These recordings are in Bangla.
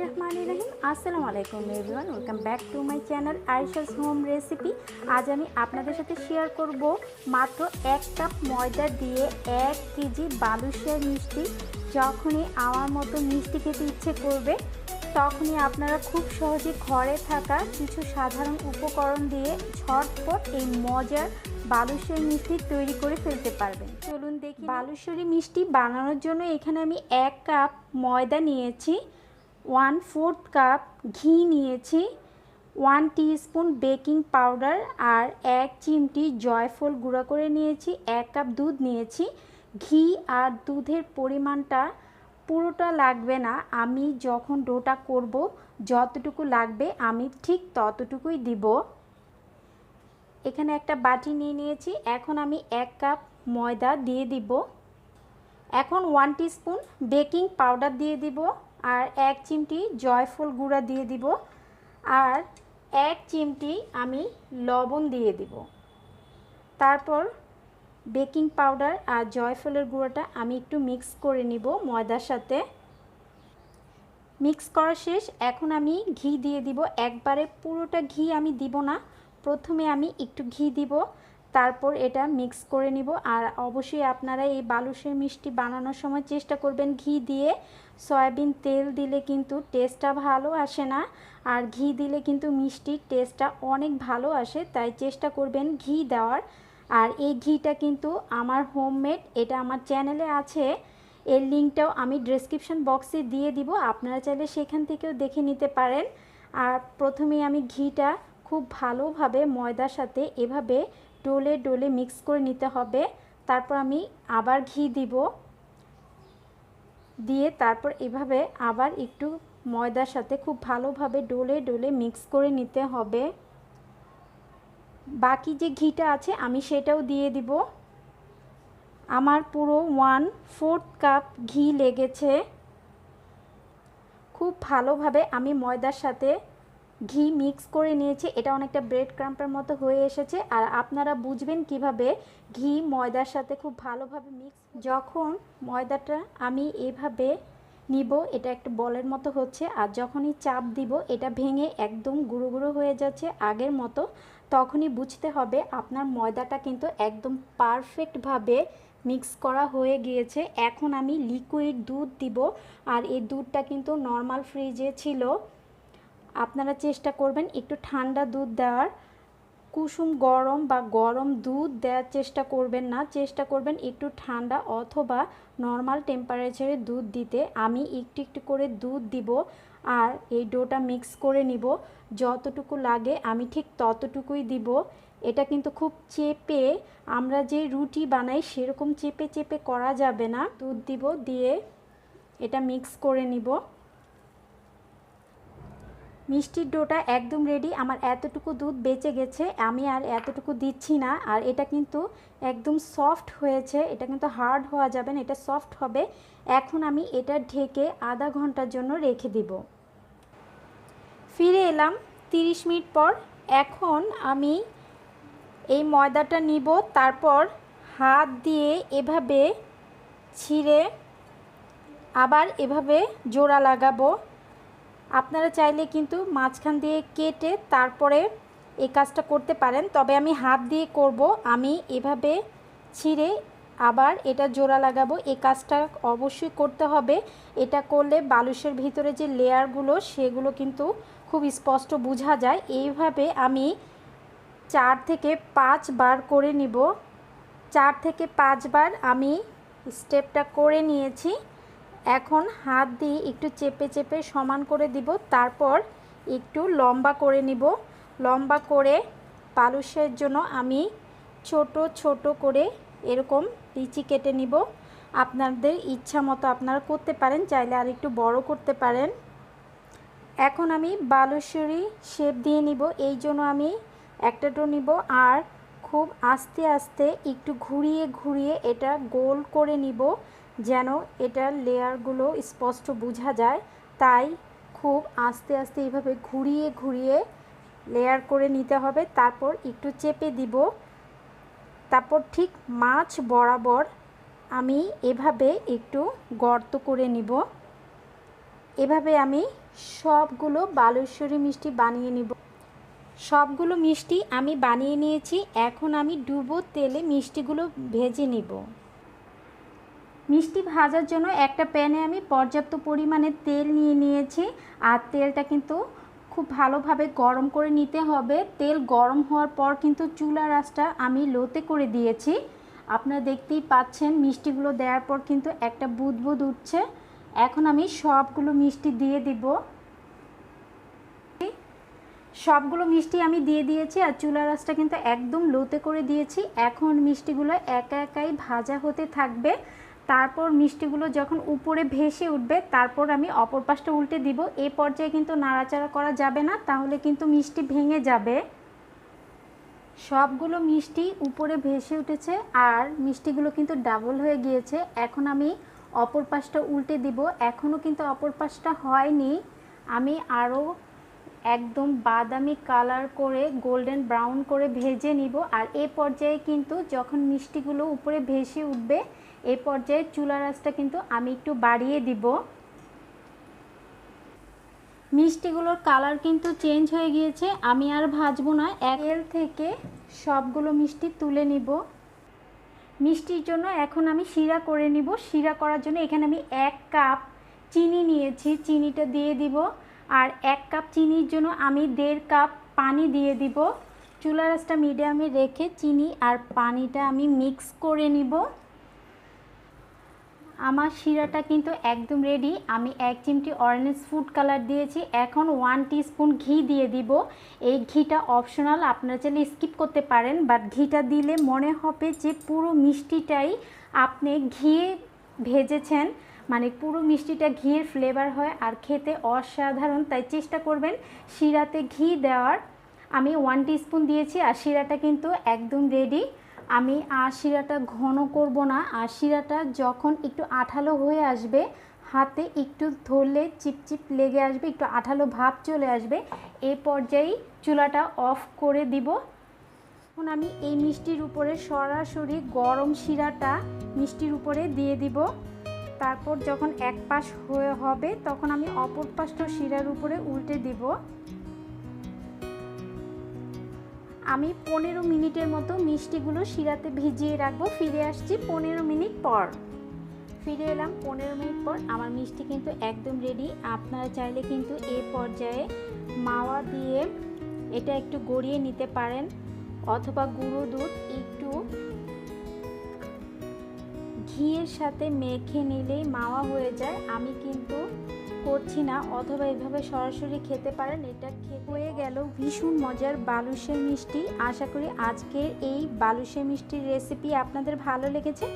बिस्मिल्लाहिर्रहमानिर्रहीम আসসালামু আলাইকুম everyone welcome back to my channel Ayesha's home recipe. আজ আমি আপনাদের সাথে শেয়ার করব মাত্র 1 কাপ ময়দা দিয়ে 1 কেজি বালুশাহী মিষ্টি। যখনই আমার মতো মিষ্টি খেতে ইচ্ছে করবে তখনই আপনারা খুব সহজে ঘরে থাকা কিছু সাধারণ উপকরণ দিয়ে ঝটপট এই মজার বালুশাহী মিষ্টি তৈরি করে ফেলতে পারবেন। চলুন দেখি। বালুশাহী মিষ্টি বানানোর জন্য এখানে আমি 1 কাপ ময়দা নিয়েছি, 1/4 কাপ ঘি নিয়েছি, 1 টিস্পুন বেকিং পাউডার আর 1 চিমটি জয়ফল গুঁড়া করে নিয়েছি, 1 কাপ দুধ নিয়েছি। ঘি আর দুধের পরিমাণটা পুরোটা লাগবে না, আমি যখন ডোটা করব যতটুকু লাগবে আমি ঠিক ততটুকুই দিব। এখানে একটা বাটি নিয়ে নিয়েছি। এখন আমি 1 কাপ ময়দা দিয়ে দিব। এখন 1 টিস্পুন বেকিং পাউডার দিয়ে দিব আর 1 চিমটি জয়ফল গুঁড়া দিয়ে দিব আর 1 চিমটি আমি লবণ দিয়ে দিব। তারপর বেকিং পাউডার আর জয়ফলের গুঁড়োটা আমি একটু মিক্স করে নিব ময়দার সাথে। মিক্স করা শেষ। এখন আমি ঘি দিয়ে দিব। একবারে পুরোটা ঘি আমি দিব না, প্রথমে আমি একটু ঘি দিব, তারপর এটা মিক্স করে নিব। আর অবশ্যই আপনারা এই বালুশাহী মিষ্টি বানানোর সময় চেষ্টা করবেন ঘি দিয়ে। সয়াবিন তেল দিলে কিন্তু টেস্টটা ভালো আসে না, আর ঘি দিলে কিন্তু মিষ্টির টেস্টটা অনেক ভালো আসে, তাই চেষ্টা করবেন ঘি দেওয়ার। আর এই ঘিটা কিন্তু আমার হোমমেড, এটা আমার চ্যানেলে আছে, এর লিঙ্কটাও আমি ডেসক্রিপশন বক্সে দিয়ে দিব, আপনারা চাইলে সেখান থেকেও দেখে নিতে পারেন। আর প্রথমে আমি ঘিটা খুব ভালোভাবে ময়দার সাথে এভাবে ডোলে ডোলে মিক্স করে নিতে হবে। তারপর আমি আবার ঘি দিব, দিয়ে তারপর এভাবে আবার একটু ময়দার সাথে খুব ভালোভাবে ডোলে ডোলে মিক্স করে নিতে হবে। বাকি যে ঘিটা আছে আমি সেটাও দিয়ে দিব। আমার পুরো 1/4 কাপ ঘি লেগেছে। খুব ভালোভাবে আমি ময়দার সাথে ঘি মিক্স করে নিয়েছি। এটা অনেকটা ব্রেড ক্রাম্পের মতো হয়ে এসেছে। আর আপনারা বুঝবেন কিভাবে ঘি ময়দার সাথে খুব ভালোভাবে মিক্স। যখন ময়দাটা আমি এভাবে নিব, এটা একটা বলের মতো হচ্ছে, আর যখনই চাপ দিব এটা ভেঙে একদম গুঁড়ো গুঁড়ো হয়ে যাচ্ছে আগের মতো, তখনই বুঝতে হবে আপনার ময়দাটা কিন্তু একদম পারফেক্টভাবে মিক্স করা হয়ে গিয়েছে। এখন আমি লিকুইড দুধ দিব, আর এই দুধটা কিন্তু নর্মাল ফ্রিজে ছিল। আপনারা চেষ্টা করবেন একটু ঠান্ডা দুধ দেওয়ার, কুসুম গরম বা গরম দুধ দেওয়ার চেষ্টা করবেন না, চেষ্টা করবেন একটু ঠান্ডা অথবা নর্মাল টেম্পারেচারে দুধ দিতে। আমি একটু একটু করে দুধ দিব আর এই ডোটা মিক্স করে নিব। যতটুকু লাগে আমি ঠিক ততটুকুই দিব। এটা কিন্তু খুব চেপে, আমরা যে রুটি বানাই সেরকম চেপে চেপে করা যাবে না। দুধ দিব, দিয়ে এটা মিক্স করে নিব। মিষ্টির ডোটা একদম রেডি। আমার এতটুকু দুধ বেঁচে গেছে, আমি আর এতটুকু দিচ্ছি না। আর এটা কিন্তু একদম সফট হয়েছে, এটা কিন্তু হার্ড হওয়া যাবে না, এটা সফট হবে। এখন আমি এটা ঢেকে আধা ঘন্টার জন্য রেখে দিব। ফিরে এলাম 30 মিনিট পর। এখন আমি এই ময়দাটা নিব, তারপর হাত দিয়ে এভাবে ছিঁড়ে আবার এভাবে জোড়া লাগাবো। আপনারা চাইলে কিন্তু মাঝখান দিয়ে কেটে তারপরে এই কাজটা করতে পারেন, তবে আমি হাত দিয়ে করব। আমি এভাবে ছিঁড়ে আবার এটা জোড়া লাগাবো। এই কাজটা অবশ্যই করতে হবে, এটা করলে বালুশের ভিতরে যে লেয়ারগুলো সেগুলো কিন্তু খুব স্পষ্ট বোঝা যায়। এইভাবে আমি 4 থেকে 5 বার করে নিব। 4 থেকে 5 বার আমি স্টেপটা করে নিয়েছি। এখন হাত দিয়ে একটু চেপে চেপে সমান করে দিব, তারপর একটু লম্বা করে নিব। লম্বা করে বালুশের জন্য আমি ছোট ছোট করে এরকম লিচি কেটে নিব। আপনাদের ইচ্ছা মতো আপনারা করতে পারেন, চাইলে আর একটু বড় করতে পারেন। এখন আমি বালুশাহী শেপ দিয়ে নিব, এই জন্য আমি একটা ডো নিব আর খুব আস্তে আস্তে একটু ঘুরিয়ে ঘুরিয়ে এটা গোল করে নিব, যেন এটার লেয়ারগুলো স্পষ্ট বোঝা যায়। তাই খুব আস্তে আস্তে এইভাবে ঘুরিয়ে ঘুরিয়ে লেয়ার করে নিতে হবে। তারপর একটু চেপে দিব, তারপর ঠিক মাছ বরাবর আমি এভাবে একটু গর্ত করে নিব। এভাবে আমি সবগুলো বালুচরী মিষ্টি বানিয়ে নিব। সবগুলো মিষ্টি আমি বানিয়ে নিয়েছি। এখন আমি ডুবো তেলে মিষ্টিগুলো ভেজে নিব। মিষ্টি ভাজার জন্য একটা প্যানে আমি পর্যাপ্ত পরিমাণে তেল নিয়ে নিয়েছি। আর তেলটা কিন্তু খুব ভালোভাবে গরম করে নিতে হবে। তেল গরম হওয়ার পর কিন্তু চুলার আঁচটা আমি লোতে করে দিয়েছি। আপনারা দেখতেই পাচ্ছেন মিষ্টিগুলো দেওয়ার পর কিন্তু একটা বুদবুদ উঠছে। এখন আমি সবগুলো মিষ্টি দিয়ে দিব। সবগুলো মিষ্টি আমি দিয়ে দিয়েছি আর চুলার আঁচটা কিন্তু একদম লোতে করে দিয়েছি। এখন মিষ্টিগুলো একা একাই ভাজা হতে থাকবে। তারপর মিষ্টিগুলো যখন উপরে ভেসে উঠবে তারপর আমি অপর পাশটা উল্টে দিব। এই পর্যায়ে কিন্তু নাড়াচাড়া করা যাবে না, তাহলে কিন্তু মিষ্টি ভেঙে যাবে। সবগুলো মিষ্টি উপরে ভেসে উঠেছে আর মিষ্টিগুলো কিন্তু ডাবল হয়ে গিয়েছে। এখন আমি অপর পাশটা উল্টে দিব। এখনও কিন্তু অপর পাশটা হয়নি। আমি আরও একদম বাদামি কালার করে গোল্ডেন ব্রাউন করে ভেজে নিব। আর এই পর্যায়ে কিন্তু যখন মিষ্টিগুলো উপরে ভেসে উঠবে এই পর্যায়ে চুলার আঁচটা কিন্তু আমি একটু বাড়িয়ে দিব। মিষ্টিগুলোর কালার কিন্তু চেঞ্জ হয়ে গিয়েছে। আমি আর ভাজবো না, তেল থেকে সবগুলো মিষ্টি তুলে নিব। মিষ্টির জন্য এখন আমি শিরা করে নিব। শিরা করার জন্য এখানে আমি 1 কাপ চিনি নিয়েছি, চিনিটা দিয়ে দিব। আর 1 কাপ চিনির জন্য আমি 1.5 কাপ পানি দিয়ে দিব। চুলার আঁচটা মিডিয়ামে রেখে চিনি আর পানিটা আমি মিক্স করে নিব। আমার শিরাটা কিন্তু একদম রেডি। আমি 1 চিমটি অরেঞ্জ ফুড কালার দিয়েছি। এখন 1 টিস্পুন ঘি দিয়ে দিব। এই ঘিটা অপশনাল, আপনারা চাইলে স্কিপ করতে পারেন, বাট ঘিটা দিলে মনে হবে যে পুরো মিষ্টিটাই আপনি ঘিয়ে ভেজেছেন, মানে পুরো মিষ্টিটা ঘিয়ের ফ্লেভার হয় আর খেতে অসাধারণ। তাই চেষ্টা করবেন শিরাতে ঘি দেওয়ার। আমি 1 টিস্পুন দিয়েছি আর শিরাটা কিন্তু একদম রেডি। আমি আর শিরাটা ঘন করব না। আর শিরাটা যখন একটু আঠালো হয়ে আসবে, হাতে একটু ধরলে চিপচিপ লেগে আসবে, একটু আঠালো ভাব চলে আসবে, এই পর্যায়েই চুলাটা অফ করে দিব। এখন আমি এই মিষ্টির উপরে সরাসরি গরম শিরাটা মিষ্টির উপরে দিয়ে দিব। তারপর যখন এক পাশ হয়ে হবে তখন আমি অপর পাশটা শিরার উপরে উল্টে দিব। আমি 15 মিনিটের মতো মিষ্টিগুলো শিরাতে ভিজিয়ে রাখবো। ফিরে আসছি 15 মিনিট পর। ফিরে এলাম 15 মিনিট পর। আমার মিষ্টি কিন্তু একদম রেডি। আপনারা চাইলে কিন্তু এই পর্যায়ে মাওয়া দিয়ে এটা একটু গড়িয়ে নিতে পারেন, অথবা গুঁড়ো দুধ একটু ঘিয়ের সাথে মেখে নিলেই মাওয়া হয়ে যায়। আমি কিন্তু করছি না, অথবা এভাবে সরাসরি খেতে পারেন। এটা হয়ে গেল ভীষণ মজার বালুশের মিষ্টি। আশা করি আজকের এই বালুশের মিষ্টির রেসিপি আপনাদের ভালো লেগেছে।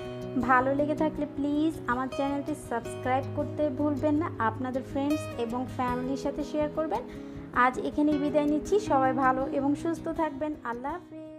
ভালো লেগে থাকলে প্লিজ আমার চ্যানেলটি সাবস্ক্রাইব করতে ভুলবেন না। আপনাদের ফ্রেন্ডস এবং ফ্যামিলির সাথে শেয়ার করবেন। আজ এখানেই বিদায় নিচ্ছি। সবাই ভালো এবং সুস্থ থাকবেন। আল্লাহ হাফেজ।